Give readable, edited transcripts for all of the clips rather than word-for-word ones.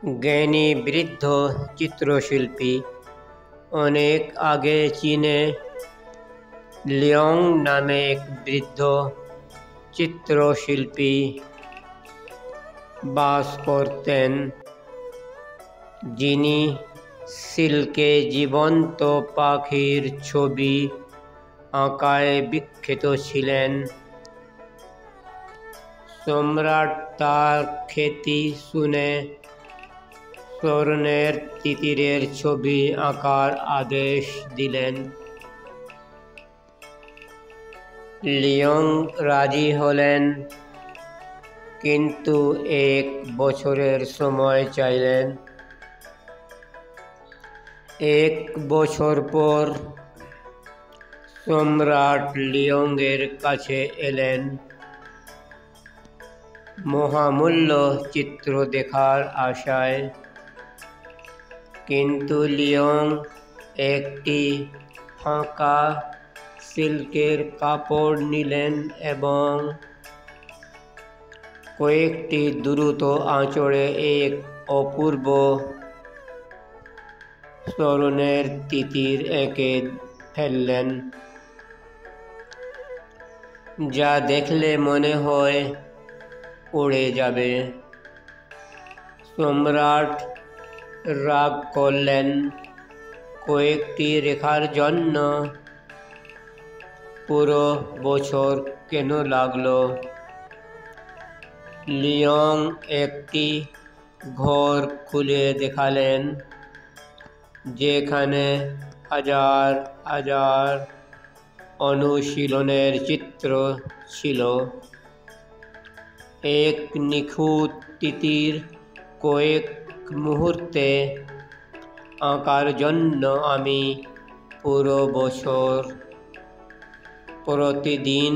জ্ঞানী বৃদ্ধ চিত্রশিল্পী। অনেক আগে চীনে লিওং নামে এক বৃদ্ধ চিত্রশিল্পী বাস করতেন, যিনি সিল্কে জীবন্ত পাখির ছবি আঁকায় বিখ্যাত ছিলেন। সম্রাট তার খ্যাতি শুনে স্বর্ণের তিতিরের ছবি আঁকার আদেশ দিলেন। লিওং রাজি হলেন, কিন্তু 1 বছরের সময় চাইলেন। 1 বছর পর সম্রাট লিওংয়ের কাছে এলেন মহামূল্য চিত্র দেখার আশায়, কিন্তু লিওং একটি ফাঁকা সিল্কের কাপড় নিলেন এবং কয়েকটি দ্রুত আঁচড়ে এক অপূর্ব স্বর্ণের তিতির এঁকে ফেললেন, যা দেখলে মনে হয় উড়ে যাবে। সম্রাট রাগ করলেন, কয়েকটি রেখার জন্য পুরো বছর কেন লাগলো? লিওং একটি ঘর খুলে দেখালেন, যেখানে হাজার হাজার অনুশীলনের চিত্র ছিল। এক নিখুঁত তিতির কয়েক মুহূর্তে আঁকার জন্য আমি পুরো বছর প্রতিদিন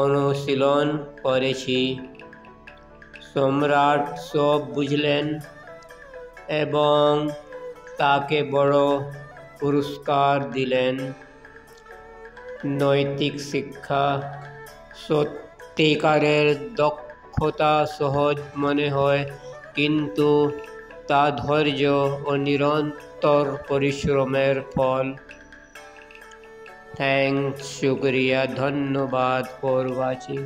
অনুশীলন করেছি। সম্রাট সব বুঝলেন এবং তাকে বড় পুরস্কার দিলেন। নৈতিক শিক্ষা: সত্যিকারের দক্ষতা সহজ মনে হয়, কিন্তু তা ধৈর্য ও নিরন্তর পরিশ্রমের ফল। থ্যাঙ্কস, শুক্রিয়া, ধন্যবাদ ফর ওয়াচিং।